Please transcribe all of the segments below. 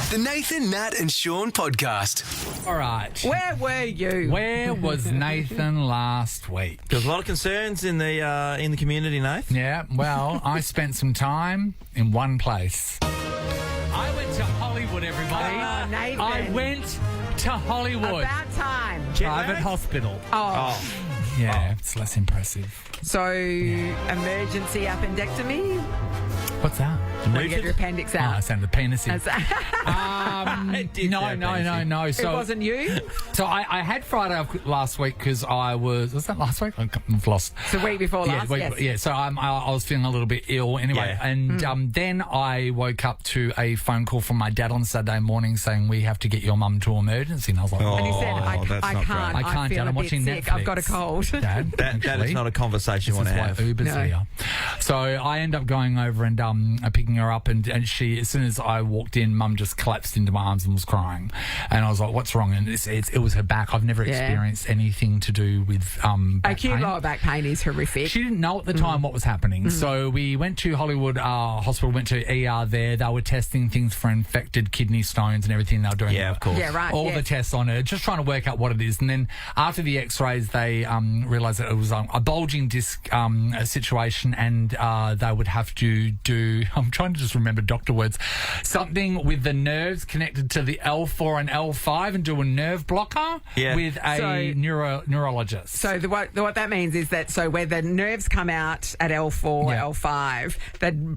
The Nathan, Nat and Shaun podcast. All right. Where were you? Where was Nathan last week? There's a lot of concerns in the community, Nath. Yeah, well, I spent some time in one place. I went to Hollywood, everybody. Nathan. I went to Hollywood. About time. Private hospital. Oh. Yeah, it's less impressive. So, emergency appendectomy? What's that? Want to get your appendix Oh, I out? sounded penises. No. It So, wasn't you? so I had Friday off last week because was that last week? I've lost. The week before last, Yeah, yes. so I was feeling a little bit ill anyway. Yeah. And then I woke up to a phone call from my dad on Saturday morning saying, we have to get your mum to emergency. And I was like, And he said, I that's can't. not great. I can't, feel Dad. a I'm bit watching sick. Netflix. I've got a cold. Dad, That is not a conversation you want to have. Uber's No. here. So I end up going over and picking her up, and she, as soon as I walked in, Mum just collapsed into my arms and was crying, and I was like, "What's wrong?" And it was her back. I've never experienced anything to do with back Acute pain. lower back pain is horrific. She didn't know at the time what was happening. So we went to Hollywood Hospital, went to ER there. They were testing things for infected kidney stones and everything. They were doing Yeah, of course. Yeah, right. all the tests on her, just trying to work out what it is. And then after the x-rays, they realised that it was a bulging disc situation, and they would have to do, I'm trying to just remember doctor words, something with the nerves connected to the L4 and L5 and do a nerve blocker with a neurologist. So what that means is that where the nerves come out at L4, Yeah. L5,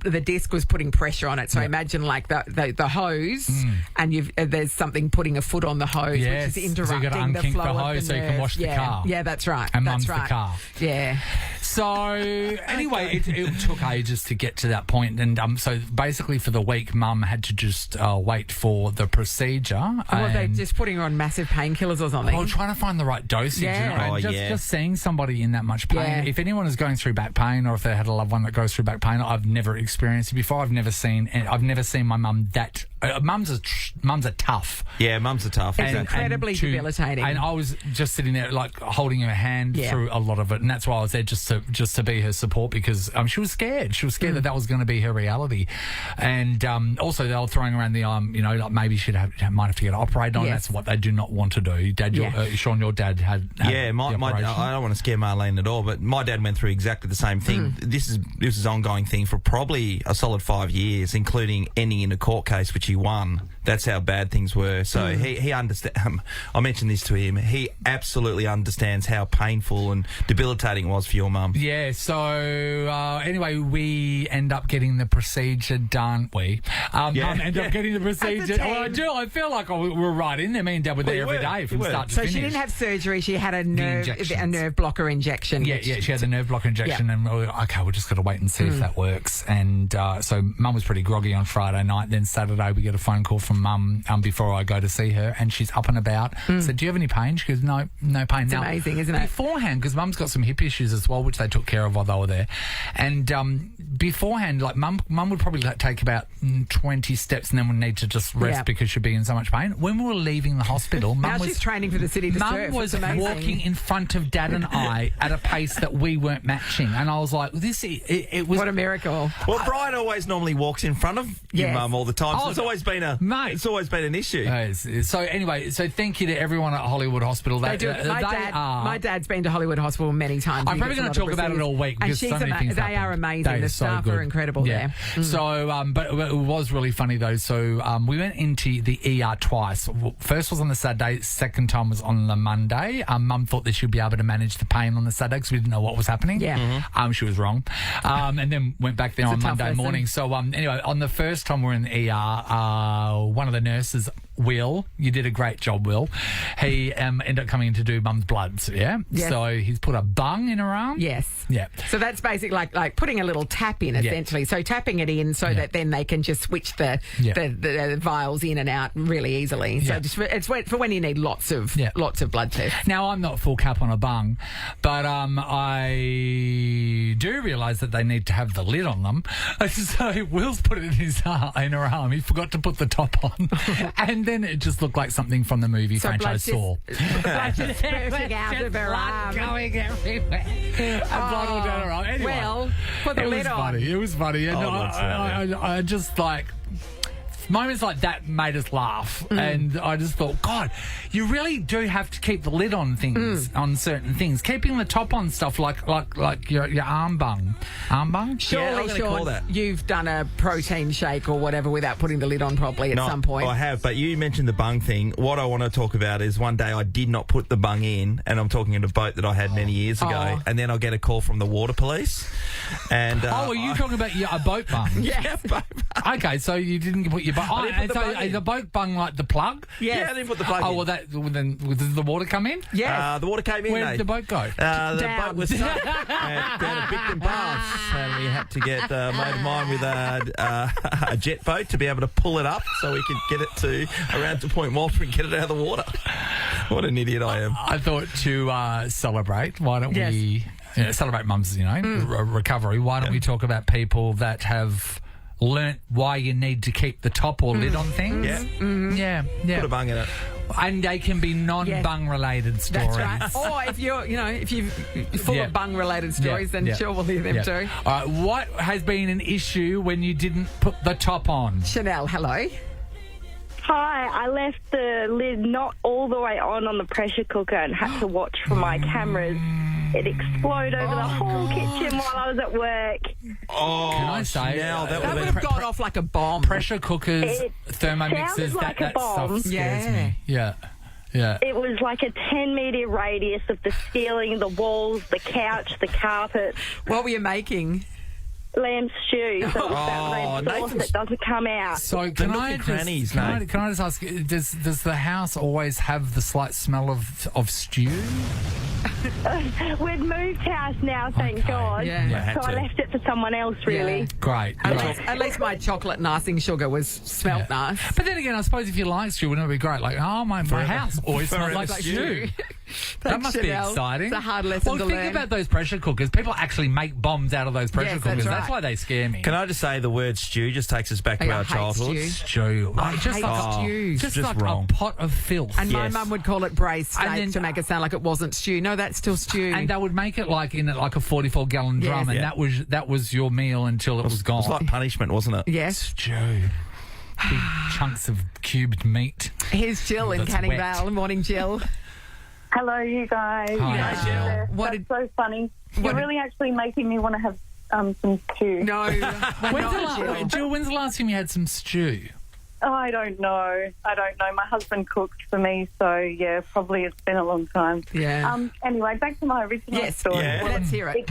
the disc was putting pressure on it. So imagine like the hose, and there's something putting a foot on the hose, Yes. which is So you've got to interrupting the unkink flow the of hose the so you can nerve. wash the car. Yeah, that's right. And that's Mum's the right. car. Yeah. So anyway, it took ages to get to that point, and so basically for the week, Mum had to just wait for the procedure. Well, they're just putting her on massive painkillers or something. Well, trying to find the right dosage. Yeah. And just seeing somebody in that much pain. Yeah. If anyone is going through back pain, or if they had a loved one that goes through back pain, I've never experienced it before. I've never seen my mum that. Mums are tough. Yeah, mums are tough. It's incredibly debilitating. And I was just sitting there, like holding her hand through a lot of it, and that's why I was there just to be her support, because she was scared. She was scared that was going to be her reality, and also they were throwing around the like maybe she'd might have to get operated on. Yes. That's what they do not want to do. Dad, Shaun, your dad had My the operation. I don't want to scare Marlene at all, but my dad went through exactly the same thing. This is an ongoing thing for probably a solid 5 years, including ending in a court case which he won. That's how bad things were. So he understands. I mentioned this to him. He absolutely understands how painful and debilitating it was for your mum. Yeah, so anyway, we end up getting the procedure done. Mum ended up getting the procedure. Well, I feel like we're right in there. Me and Dad were there every day from start to So finish. she didn't have surgery. She had a nerve blocker injection. Yeah, she had the nerve blocker injection, and we were like, okay, we're just got to wait and see if that works. And so Mum was pretty groggy on Friday night. Then Saturday we get a phone call from Mum before I go to see her, and she's up and about. Said, do you have any pain? She goes, no pain. It's amazing, isn't it? Beforehand, because Mum's got some hip issues as well, which they took care of while they were there. And beforehand, like Mum would probably take about 20 steps and then would need to just rest because she'd be in so much pain. When we were leaving the hospital, Now she's training for the city to Mum surf. was It's amazing. walking in front of Dad and I at a pace that we weren't matching, and I was like, it was What a miracle. Well, Brian always normally walks in front of your Yes. mum all the time. So it's always been Mate. an issue. So anyway, thank you to everyone at Hollywood Hospital. They do. My dad's been to Hollywood Hospital many times. I'm probably going to talk about it all week because so many things They happen. are amazing. The staff are incredible there. So, but it was really funny though. So we went into the ER twice. First was on the Saturday. Second time was on the Monday. Mum thought that she'd be able to manage the pain on the Saturday because we didn't know what was happening. Yeah. She was wrong. And then went back there on Monday morning. So anyway, on the first time we're in the ER, one of the nurses, Will, you did a great job, Will. He ended up coming in to do Mum's bloods, Yes. So he's put a bung in her arm. Yes. Yeah. So that's basically like putting a little tap in, essentially. So tapping it in so that then they can just switch the vials in and out really easily. So it's for when you need lots of blood tests. Now, I'm not full cap on a bung, but I do realise that they need to have the lid on them. So Will's put it in her arm. He forgot to put the top on. And then it just looked like something from the movie franchise Saw. Blood just spurting out of her arm. Going everywhere. And blood all down her arm. Anyway, Well, put the lid on. It was funny. And I just like moments like that made us laugh, and I just thought, God, you really do have to keep the lid on things, on certain things. Keeping the top on stuff like your arm bung. Surely, Sean, you've done a protein shake or whatever without putting the lid on properly at some point. I have, but you mentioned the bung thing. What I want to talk about is one day I did not put the bung in, and I'm talking in a boat that I had many years ago, and then I'll get a call from the water police. And are you talking about a boat bung? Yeah. Okay, so you didn't put your bung. Is the boat bung like the plug? Yeah, I didn't put the plug in. Oh, well, then does the water come in? Yeah. The water came in. Where did the boat go? The boat was stuck down at Bicton Pass, and we had to get a mate of mine with a jet boat to be able to pull it up so we could get it around to Point Walter and get it out of the water. What an idiot I am. I thought to celebrate, why don't we celebrate Mum's, recovery, why don't we talk about people that have learnt why you need to keep the top or lid on things? Yeah. Put a bung in it. And they can be non-bung related stories. That's right. Or if you're full of bung related stories, then sure we'll hear them too. All right, what has been an issue when you didn't put the top on? Chanel, hello. Hi, I left the lid not all the way on the pressure cooker and had to watch for my cameras. It exploded over the whole kitchen while I was at work. Oh, can I say that would have gone off like a bomb. Pressure cookers, Thermomixes, like that stuff scares me. Yeah. It was like a 10-metre radius of the ceiling, the walls, the couch, the carpet. What were you making? Lamb stew, so that sauce that doesn't come out. So can I just ask, does the house always have the slight smell of stew? We've moved house now, thank God. Yeah. So I left it for someone else, really. Yeah. Great. At least my chocolate and icing sugar smelt nice. But then again, I suppose if you like stew, wouldn't it be great? Like, my house always smells like stew. That must be exciting. It's a hard lesson to learn. Think about those pressure cookers. People actually make bombs out of those pressure cookers. That's why they scare me. Can I just say the word stew just takes us back to our childhood? Stew. I hate stew. Just like a pot of filth. And my mum would call it braised steak to make it sound like it wasn't stew. No, that's still stew. And they would make it like in a 44-gallon drum, and that was your meal until it was gone. It was like punishment, wasn't it? Yes. Stew. Big chunks of cubed meat. Here's Jill in Canning Vale. Morning, Jill. Hello, you guys. Hi, Jill. That's so funny. You're really actually making me want to have some stew. No. When's the last time you had some stew? Oh, I don't know. My husband cooked for me, so yeah, probably it's been a long time. Yeah. Anyway, back to my original story. Yeah. Well, let's hear it.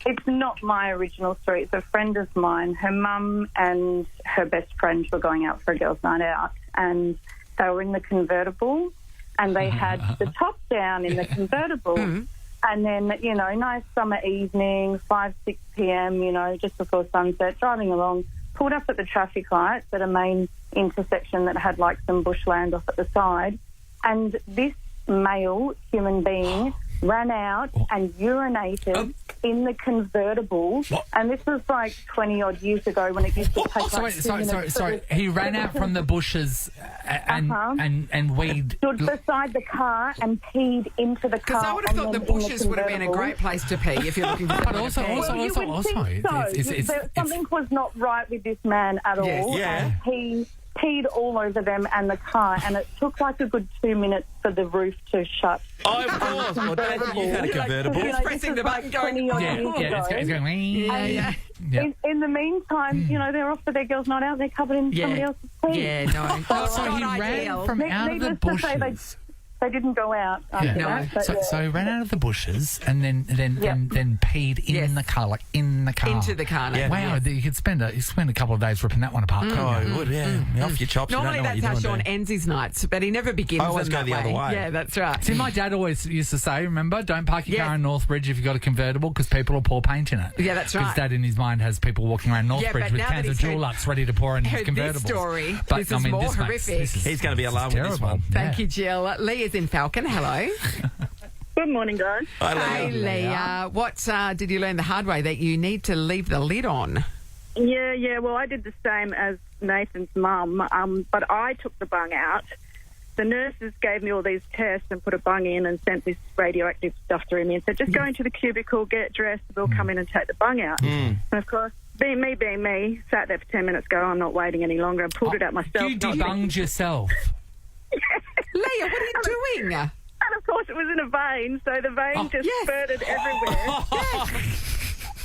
It's not my original story. It's a friend of mine. Her mum and her best friend were going out for a girls' night out, and they were in the convertible, and they had the top down in the convertible. And then, nice summer evening, 5, 6 p.m., just before sunset, driving along, pulled up at the traffic lights at a main intersection that had like some bushland off at the side, and this male human being ran out and urinated in the convertible. And this was like 20-odd years ago when it used to take Sorry. He ran out from the bushes and weed. Stood beside the car and peed into the car. Because I would have thought the bushes would have been a great place to pee if you're looking for But also, something was not right with this man at all. Yeah. And he peed all over them and the car, and it took like a good 2 minutes for the roof to shut. Oh, of course. Well, Dad, you had a convertible. He's pressing the button going, it's going, In the meantime, they're off for their girls' night out. They're covered in somebody else's pee. Yeah, no. So he ran from out of the bushes. They didn't go out after that. So he ran out of the bushes and then peed in the car, like in the car. Into the car. Yeah. Wow, you could spend a couple of days ripping that one apart. Oh, you would, off your chops. Normally that's how Sean ends his nights, but he never begins. I always go the other way. Yeah, that's right. See, my dad always used to say, remember, don't park your car in Northbridge if you've got a convertible because people will pour paint in it. Yeah, that's right. Because Dad in his mind has people walking around Northbridge with cans of Dulux ready to pour in his convertibles. This story, but this is more horrific. He's going to be alarmed with this one. Thank you, Jill. Lee is in Falcon. Hello. Good morning, guys. Hi, Leah. What did you learn the hard way? That you need to leave the lid on? Yeah. Well, I did the same as Nathan's mum, but I took the bung out. The nurses gave me all these tests and put a bung in and sent this radioactive stuff through me and said, just go into the cubicle, get dressed, we'll come in and take the bung out. And, of course, me being me, sat there for 10 minutes ago. I'm not waiting any longer. I pulled it out myself. You debunged yourself. Leah, what are you doing? And of course, it was in a vein, so the vein just spurted everywhere.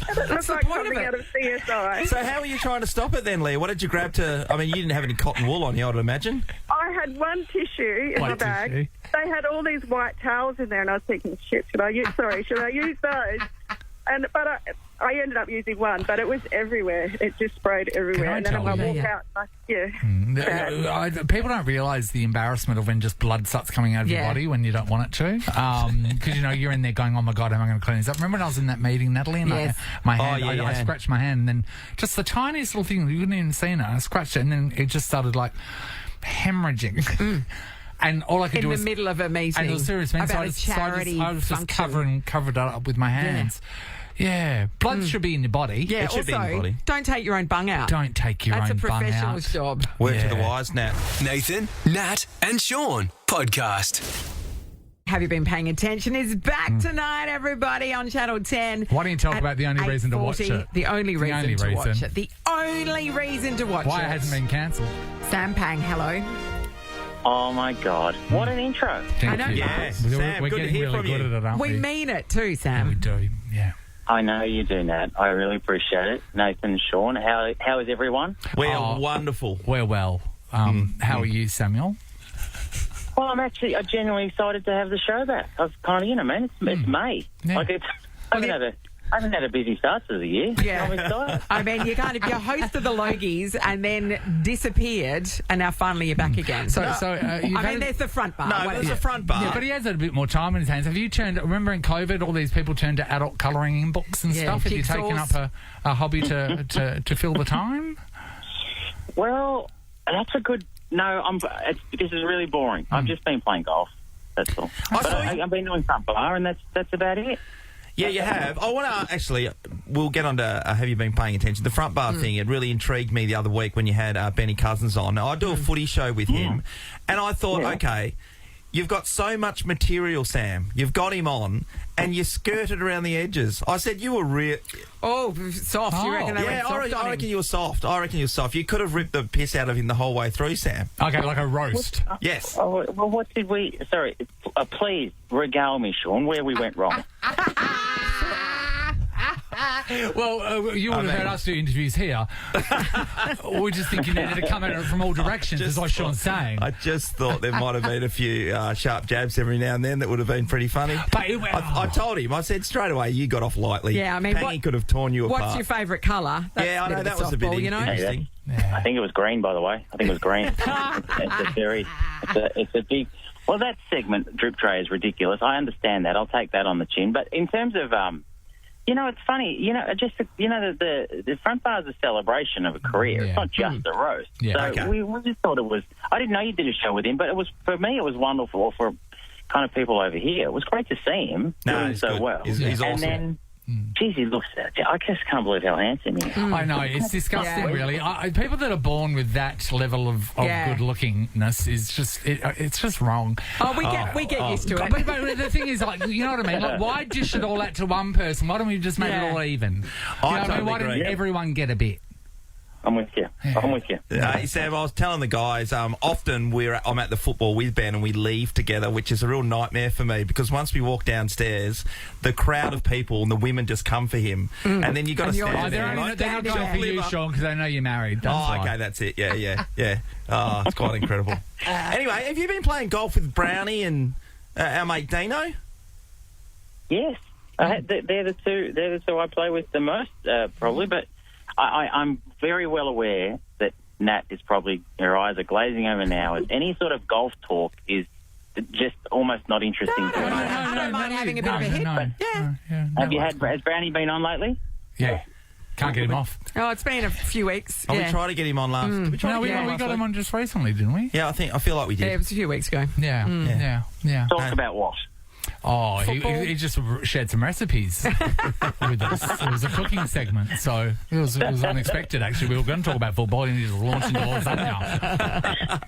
It looks like something out of CSI. So how were you trying to stop it then, Leah? What did you grab to... I mean, you didn't have any cotton wool on you, I'd imagine. I had one tissue in my bag. They had all these white towels in there, and I was thinking, shit, should I use those? But I ended up using one, but it was everywhere. It just sprayed everywhere. And then I walk out, people don't realise the embarrassment of when just blood starts coming out of your body when you don't want it to. Because, you're in there going, oh, my God, am I going to clean this up? Remember when I was in that meeting, Natalie? And my hand, I scratched my hand, and then just the tiniest little thing, you couldn't even see it. I scratched it, and then it just started, hemorrhaging. And all I could do was... In the middle of a meeting. And it was serious, man. About a charity I was just function. covered it up with my hands. Yeah. Blood should be in your body. Yeah, it should be in your body. Don't take your own bung out. Don't take your own bung out. That's a professional's job. Word to the wise, Nat. Nathan, Nat and Shaun podcast. Have You Been Paying Attention is back tonight, everybody, on Channel 10. Why don't you talk about the only reason to watch it? The only reason to watch it. The only reason to watch it. Why it hasn't been cancelled. Sam Pang, hello. Oh, my God. What an intro. Thank you. Yeah, Sam, we're getting good really good at it, aren't we? We mean it too, Sam. We do, yeah. I know you do, Nat. I really appreciate it. Nathan and Shaun, how is everyone? We're wonderful. We're well. How are you, Samuel? Well, I'm genuinely excited to have the show back. I was kind of, man, it's May. Yeah. I haven't had a busy start to the year. Yeah. I'm excited. I mean, you hosted the Logies and then disappeared, and now finally you're back again. There's the front bar. No, there's a front bar. Yeah, but he has had a bit more time in his hands. Have you remember in COVID, all these people turned to adult colouring in books and stuff? Have you taken up a hobby to fill the time? Well, that's a good... No, this is really boring. I've just been playing golf. That's all. I've been doing front bar, and that's about it. Yeah, you have. I want to actually, we'll get on to have you been paying attention. The front bar thing, it really intrigued me the other week when you had Benny Cousins on. Now, I do a footy show with him, and I thought, okay, you've got so much material, Sam. You've got him on, and you skirted around the edges. I said you were real... Oh, soft. You reckon they went soft on him? I reckon you were soft. You could have ripped the piss out of him the whole way through, Sam. Okay, like a roast. Yes. Oh, well, what did we... Sorry, please regale me, Shaun, where we went wrong. Well, you would have heard us do interviews here. We're just thinking they had to come at it from all directions, as Sean's saying. I just thought there might have been a few sharp jabs every now and then that would have been pretty funny. But I told him, I said straight away, you got off lightly. Yeah, I mean, Pangy could have torn you apart. What's your favourite colour? Yeah, I know, that was a bit interesting. I think it was green, by the way. I think it was green. It's a big... Well, that segment, Drip Tray, is ridiculous. I understand that. I'll take that on the chin. But in terms of... it's funny. The front bar is a celebration of a career. It's not just a roast. Yeah. So we just thought it was... I didn't know you did a show with him, but for me, it was wonderful for kind of people over here. It was great to see him doing so good. well. He's awesome. And then... Geez, he looks... I just can't believe how handsome he is. I know, it's disgusting, really. People that are born with that level of good-lookingness is just... It's just wrong. Oh, we get used to it. But the thing is, you know what I mean? Like, why dish it all out to one person? Why don't we just make it all even? Why don't everyone get a bit? I'm with you. Yeah. I'm with you. Sam, I was telling the guys, often I'm at the football with Ben and we leave together, which is a real nightmare for me because once we walk downstairs, the crowd of people and the women just come for him. And then you've got to stand there. They're not going for you, Sean, because they know you're married. Okay, that's it. Yeah. Oh, it's quite incredible. Anyway, have you been playing golf with Brownie and our mate Dino? Yes. They're the two I play with the most, probably, but I'm very well aware that Nat is probably, her eyes are glazing over now, as any sort of golf talk is just almost not interesting to her. I don't mind having a bit of a hit, but has Brownie been on lately? Yeah. Can't get him off. Oh, it's been a few weeks. We tried to get him on last. We got him on just recently, didn't we? Yeah, I feel like we did. Yeah, it was a few weeks ago. Yeah. Talk about what? Oh, he just shared some recipes with us. It was a cooking segment, so it was unexpected, actually. We were going to talk about football, and he just launched into lasagna.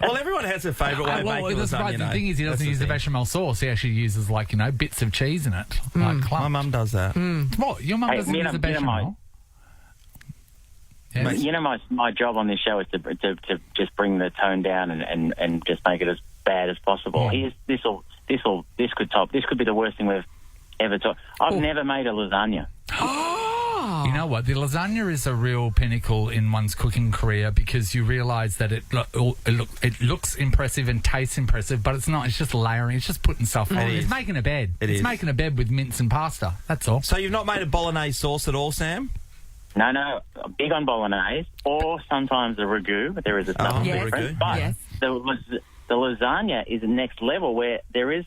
Well, everyone has a favourite way of making lasagna. The thing is, he doesn't use the bechamel sauce. He actually uses, bits of cheese in it. Like my mum does that. What? Your mum doesn't use the bechamel? Yes. You know, my job on this show is to just bring the tone down and just make it as bad as possible. This could be the worst thing we've ever taught. I've never made a lasagna. You know what? The lasagna is a real pinnacle in one's cooking career because you realise that it looks impressive and tastes impressive, but it's not. It's just layering. It's just putting stuff on. It's making a bed. It's making a bed with mince and pasta. That's all. So you've not made a bolognese sauce at all, Sam? No. I'm big on bolognese or sometimes a ragu, but there is a subtle difference. But the lasagna is the next level where there is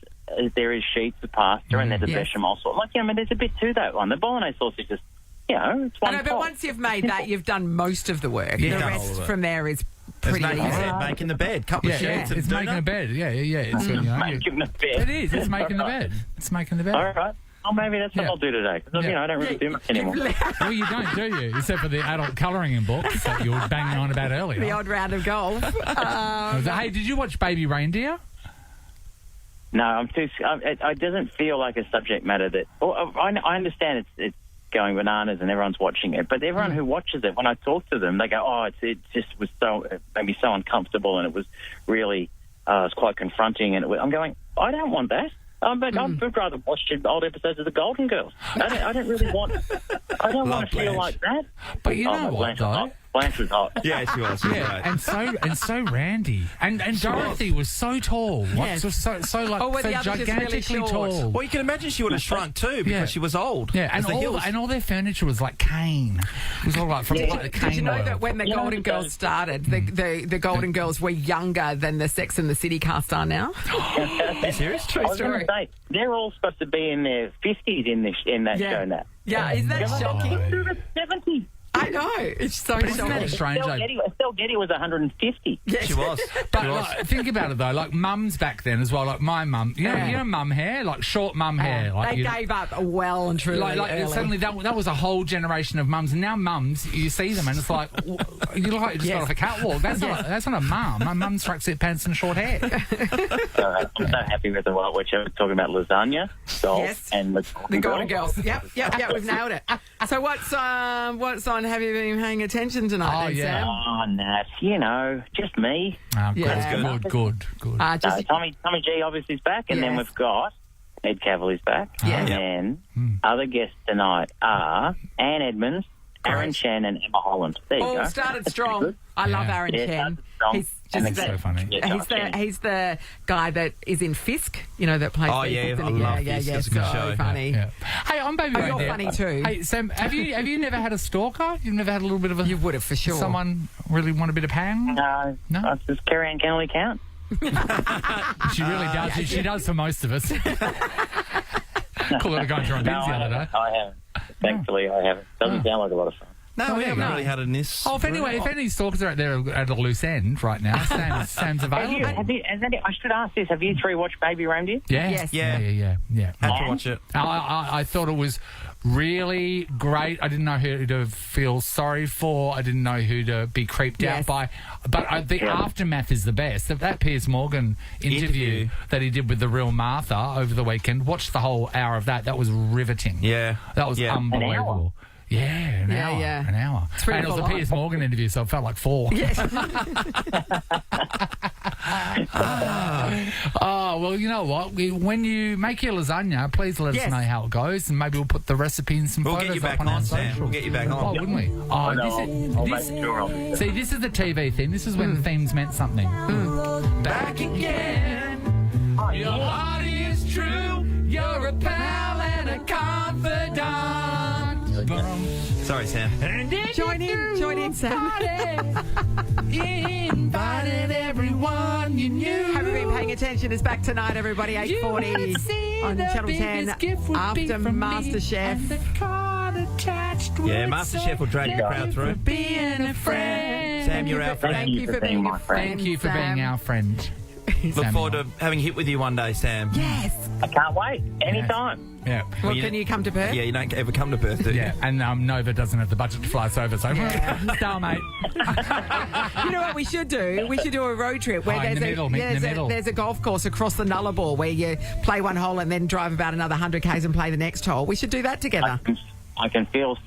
sheets of pasta and there's a bechamel sauce. There's a bit to that one. The bolognese sauce is just, it's one pot. But once you've made that, you've done most of the work. The rest from there is pretty easy. Making the bed. Couple of sheets of it's dinner. making a bed. It's making the bed. It is. It's making the bed. It's making the bed. All right. Oh, maybe that's what I'll do today. Because, I don't really do much anymore. Well, you don't, do you? Except for the adult colouring in books that you were banging on about earlier. The odd round of golf. Hey, did you watch Baby Reindeer? No, I'm too... It doesn't feel like a subject matter that... I understand it's going bananas and everyone's watching it, but everyone who watches it, when I talk to them, they go, it just was it made me so uncomfortable and it was really... it was quite confronting and I'm going, I don't want that. But I'd rather watch old episodes of the Golden Girls. I don't really want... I don't want to feel like that. But you know what, though? Blanche was hot. Yeah, she was. And so Randy. And Dorothy was so tall. Yes. So gigantically really tall. Well, you can imagine she would have shrunk too because she was old. Yeah, and all their furniture was like cane. It was all like from the cane. Did you know world. that when the Golden Girls started, the Golden Girls were younger than the Sex and the City cast are now? Are you serious? True I was going to say, they're all supposed to be in their 50s in that show now. Yeah, isn't that shocking? They're 70. I know. It's so Isn't shocking. that strange? Estelle Getty was 150. Yes. She was. But like, think about it though, like mums back then as well, like my mum, you know mum hair, like short mum hair. Like, they gave up well and truly. Like suddenly that was a whole generation of mums, and now mums, you see them and it's like you look like you just got off a catwalk. That's not a mum. My mum's tracksuit pants and short hair. I'm so happy with the what we're talking about lasagna, golf, and the Golden Girls. Yep, we've nailed it. So what's on? Have you been paying attention tonight, Sam? Oh, Nat, just me. Good. Tommy G obviously is back, and then we've got Ed Cavali's back. Yes. And then other guests tonight are Anne Edmonds, Aaron Chen, and Emma Holland. There you go. Started strong. I love Aaron Chen. He's just so funny. He's the guy that is in Fisk, that plays. Oh yeah, I love Fisk. It's a good show. Funny. Yeah. Hey, I'm Baby Reindeer. You're funny too. Hey, Sam, have you never had a stalker? You've never had a little bit of a... You would have for sure. Someone really want a bit of pang? No. Does Carrie-Anne Kennelly count? She really does. She does for most of us. Cool, going to run the other day. I haven't. Thankfully, I haven't. Doesn't sound like a lot of fun. No, we haven't really had it in this. If any stalkers are out there at a loose end right now, Sam's available. I should ask this. Have you three watched Baby Reindeer? Yeah. Yeah. Had to watch it. I thought it was really great. I didn't know who to feel sorry for. I didn't know who to be creeped out by. But the aftermath is the best. That Piers Morgan interview that he did with the real Martha over the weekend, watched the whole hour of that. That was riveting. Yeah. That was unbelievable. Yeah, an hour. And it was a Piers Morgan interview, so it felt like 4. Yes. Well, you know what? When you make your lasagna, please let us know how it goes, and maybe we'll put the recipe and some photos up on our socials. We'll get you back on. Oh, wouldn't we? See, this is the TV theme. This is when the themes meant something. Back again. Your heart is true. You're a pal and a confidant. Sorry, Sam. Join in, Sam. Invited everyone you knew. Have you been paying attention? It's back tonight, everybody. 8:40 on Channel 10 after MasterChef. Yeah, MasterChef will drag the crowd through. Being a friend. Sam, you're our friend. Thank you for being a friend. Thank you for being our friend. Look forward to having a hit with you one day, Sam. Yes. I can't wait. Anytime. Yeah. Well, can you come to Perth? Yeah, you don't ever come to Perth, do you? Yeah, and Nova doesn't have the budget to fly us over, so stalemate. You know what we should do? We should do a road trip where there's a golf course across the Nullarbor where you play one hole and then drive about another 100 k's and play the next hole. We should do that together. I can feel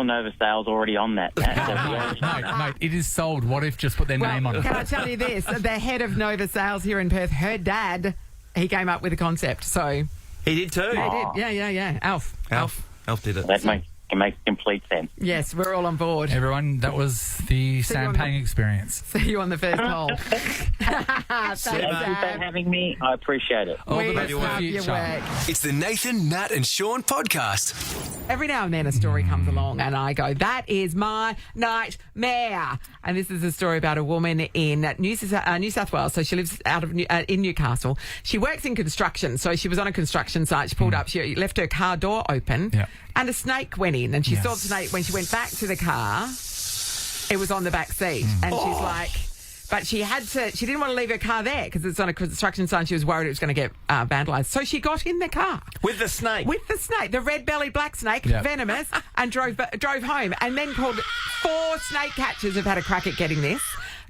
Nova Sales already on that. Mate, it is sold. What if just put their name on it? Can I tell you this? The head of Nova Sales here in Perth, her dad, he came up with the concept. So he did too. He did. Yeah. Alf did it. That makes complete sense. Yes, we're all on board. Everyone, that was the Sam Payne experience. See you on the first hole. Thanks, Thank you for having me. I appreciate it. All the best for the future. It's the Nathan, Nat and Shaun podcast. Every now and then a story comes along and I go, that is my nightmare. And this is a story about a woman in New South Wales. So she lives in Newcastle. She works in construction. So she was on a construction site. She pulled up. She left her car door open and a snake went in. And she saw the snake when she went back to the car. It was on the back seat. And she's like... But she didn't want to leave her car there because it's on a construction site and she was worried it was going to get vandalised. So she got in the car. With the snake? With the snake, the red-bellied black snake, venomous, and drove home. And then called 4 snake catchers have had a crack at getting this.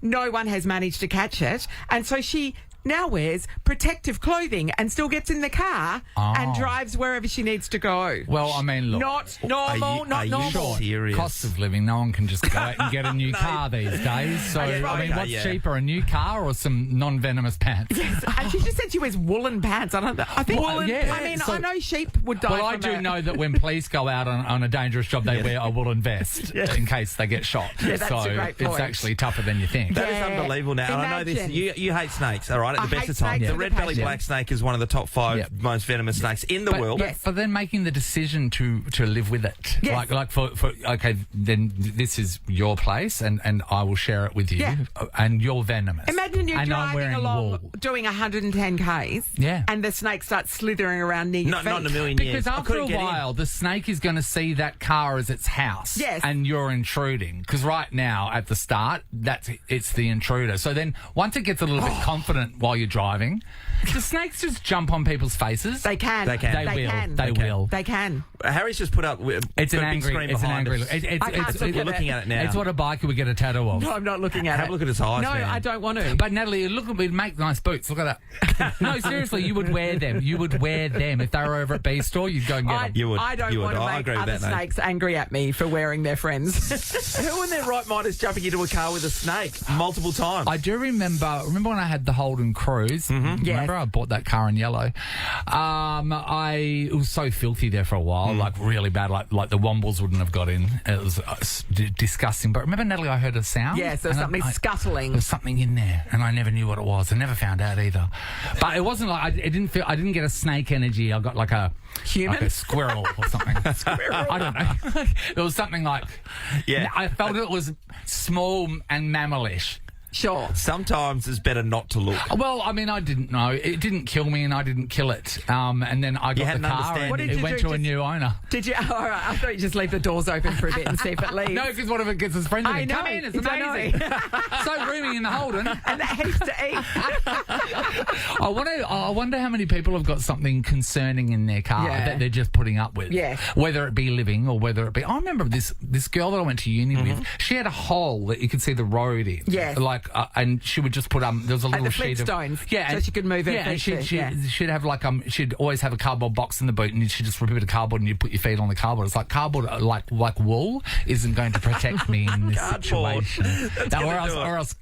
No one has managed to catch it. And so she now wears protective clothing and still gets in the car and drives wherever she needs to go. Well, I mean, look. Not normal, not normal. Serious? Cost of living, no one can just go out and get a new car these days. So, I mean, what's cheaper, a new car or some non-venomous pants? Yes, and she just said she wears woolen pants. I think woolen. I mean, I know sheep would die. Well, I do know that when police go out on a dangerous job, they wear a woolen vest in case they get shot. Yeah, that's a great point. It's actually tougher than you think. That is unbelievable now. And I know this. You hate snakes, all right, at the best of times. The red-bellied black snake is one of the top 5 most venomous snakes in the world. But then making the decision to live with it. Yes. Like for okay, then this is your place and I will share it with you. Yeah. And you're venomous. Imagine you're and driving along doing 110 Ks and the snake starts slithering around near your feet. Not in a million years. Because after a get while, the snake is going to see that car as its house. Yes. And you're intruding. Because right now, at the start, it's the intruder. So then once it gets a little bit confident while you're driving, the snakes just jump on people's faces. They can. They will. They can. Harry's just put up. It's an big angry. screen It's an behind angry. us. We're looking at it now. It's what a biker would get a tattoo of. No, I'm not looking at it. Have a look at his eyes. No, man. I don't want to. But Natalie, we'd make nice boots. Look at that. No, seriously, you would wear them. You would wear them if they were over at B store. You'd go and get them. You would. I don't want to make other snakes angry at me for wearing their friends. Who in their right mind is jumping into a car with a snake multiple times? I do remember when I had the Holden Cruise. Yes. Remember I bought that car in yellow. It was so filthy there for a while, like really bad. Like the wombles wouldn't have got in. It was disgusting. But remember, Natalie, I heard a sound. Yes, there was something scuttling. There was something in there, and I never knew what it was. I never found out either. But it wasn't like I didn't get a snake energy. I got like a human, like a squirrel or something. Squirrel. I don't know. It was something like. Yeah. I felt it was small and mammalish. Sure. Sometimes it's better not to look. Well, I mean, I didn't know. It didn't kill me and I didn't kill it. And then I got the car and it went to a new owner. Did you? All right, I thought you just leave the doors open for a bit and see if it leaves. No, because what if it gets its friends in? Come in, it's amazing. So roomy in the Holden. And that heaps to eat. I wonder how many people have got something concerning in their car that they're just putting up with. Yeah. Whether it be living or whether it be... I remember this girl that I went to uni with, she had a hole that you could see the road in. Yeah. And she would just put there was a little the sheet of Flintstones, so she could move her feet. She'd have she'd always have a cardboard box in the boot, and she'd just rip a bit of cardboard, and you'd put your feet on the cardboard. It's like cardboard, like wool, isn't going to protect me in this situation. Or else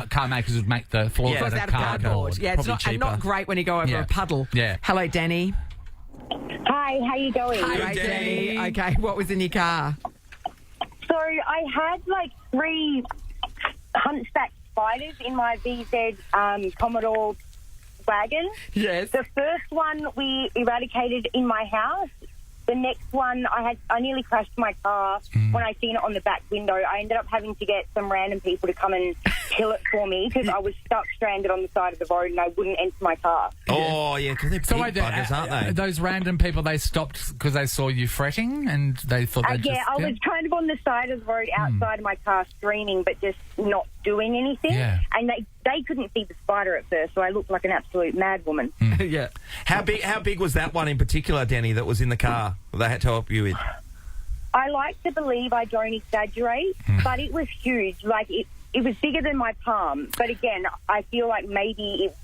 car makers would make the floors out of cardboard. Yeah, it's not great when you go over a puddle. Yeah. Hello, Danny. Hi, how you going? Hi, Danny. Okay, what was in your car? So I had 3 hunchback spiders in my VZ Commodore wagon. Yes. The first one we eradicated in my house. The next one, I nearly crashed my car when I seen it on the back window. I ended up having to get some random people to come and kill it for me because I was stuck stranded on the side of the road and I wouldn't enter my car. Oh, yeah, because they're big buggers, aren't they? Those random people, they stopped because they saw you fretting and they thought they'd I was kind of on the side of the road outside of my car screaming but just not doing anything. Yeah. And they couldn't see the spider at first, so I looked like an absolute mad woman. Yeah. How big was that one in particular, Danny, that was in the car that they had to help you with? I like to believe I don't exaggerate, but it was huge. It was bigger than my palm. But again, I feel like maybe it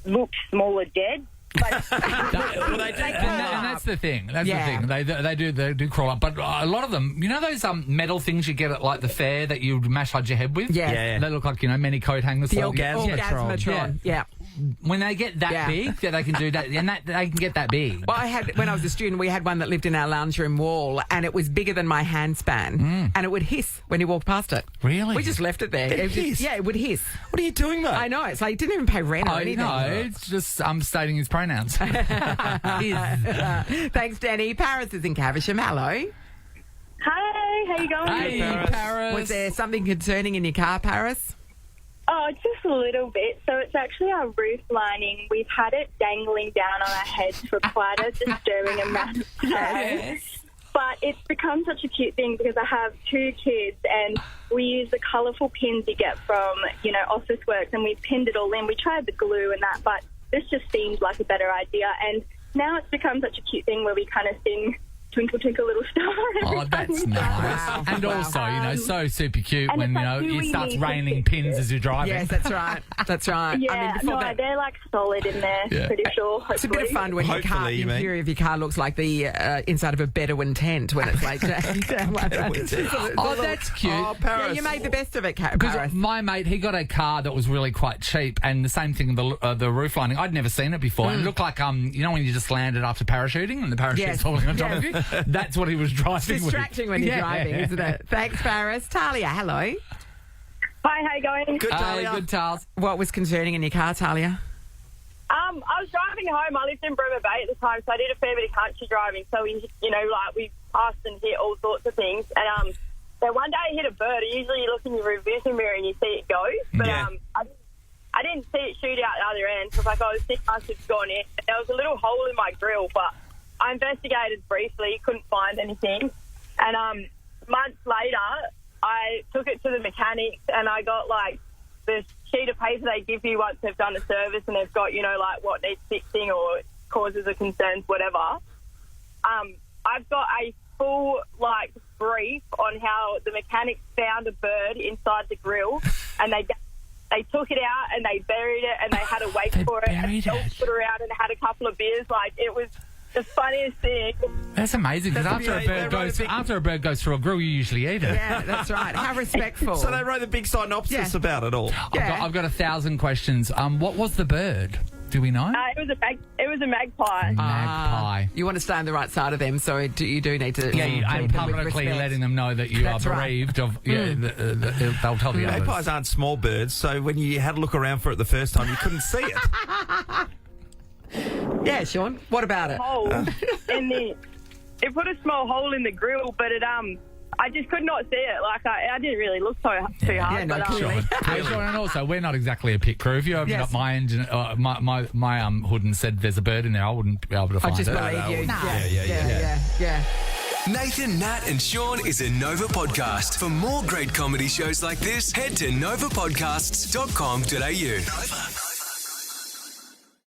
looked smaller dead. And that's the thing. That's the thing. They do crawl up, but a lot of them, you know, those metal things you get at like the fair that you massage your head with. Yeah. They look like many coat hangers. The Orgasmatron. Yeah. When they get that big, they can do that, and they can get that big. Well, when I was a student, we had one that lived in our lounge room wall, and it was bigger than my handspan, and it would hiss when you walked past it. Really? We just left it there. It would hiss. What are you doing, mate? I know. It's like, he didn't even pay rent or anything. No, it's just stating his pronouns. Thanks, Danny. Paris is in Caversham. Hello. Hi, how you going? Hey, Paris. Was there something concerning in your car, Paris? Oh, just a little bit. So it's actually our roof lining. We've had it dangling down on our heads for quite a disturbing amount of time. But it's become such a cute thing because I have 2 kids and we use the colourful pins you get from, Office Works, and we've pinned it all in. We tried the glue and that, but this just seemed like a better idea. And now it's become such a cute thing where we kind of sing Twinkle, Twinkle, Little Star. Oh, that's nice. Wow. And also, so super cute when, it starts raining pins as you're driving. Yes, that's right. That's right. Yeah, they're like solid in there, pretty sure. Hopefully. It's a bit of fun when the interior of your car looks like the inside of a Bedouin tent when it's like... Oh, that's cute. Oh, Paris. Yeah, you made the best of it, Paris. Because my mate, he got a car that was really quite cheap, and the same thing, the roof lining. I'd never seen it before. And it looked like, when you just landed after parachuting and the parachute's falling on top of you? That's what he was driving. It's distracting when you're driving, isn't it? Thanks, Paris. Talia, hello. Hi, how you going? Good, Talia. Good, Tals. What was concerning in your car, Talia? I was driving home. I lived in Bremer Bay at the time, so I did a fair bit of country driving. So we passed and hit all sorts of things. And so one day I hit a bird. Usually you look in your rearview mirror and you see it go, but I didn't see it shoot out the other end. So I was like, this must have gone in. There was a little hole in my grill, but I investigated briefly, couldn't find anything. And months later, I took it to the mechanics and I got, the sheet of paper they give you once they've done a service and they've got, what needs fixing or causes of concerns, whatever. I've got a full, brief on how the mechanics found a bird inside the grill and they took it out and they buried it and they had to wait for it and put it around and had a couple of beers. It was the funniest thing. That's amazing, because after a bird goes through a grill, you usually eat it. Yeah, that's right. How respectful. So they wrote a big synopsis about it all. Yeah. I've got 1,000 questions. What was the bird? Do we know? It was a magpie. Magpie. You want to stay on the right side of them, so you do need to... and publicly letting them know that you are bereaved of... Yeah, they'll tell the others. Magpies aren't small birds, so when you had to look around for it the first time, you couldn't see it. Yeah, Sean. What about it? It put a small hole in the grill, but I just could not see it. I didn't really look too hard. Yeah, no, clearly. Sean, and also, we're not exactly a pit crew. If you opened up my engine, my hood and said there's a bird in there, I wouldn't be able to find it. I just believe you. Yeah. Nathan, Nat and Sean is a Nova podcast. For more great comedy shows like this, head to novapodcasts.com.au. Nova.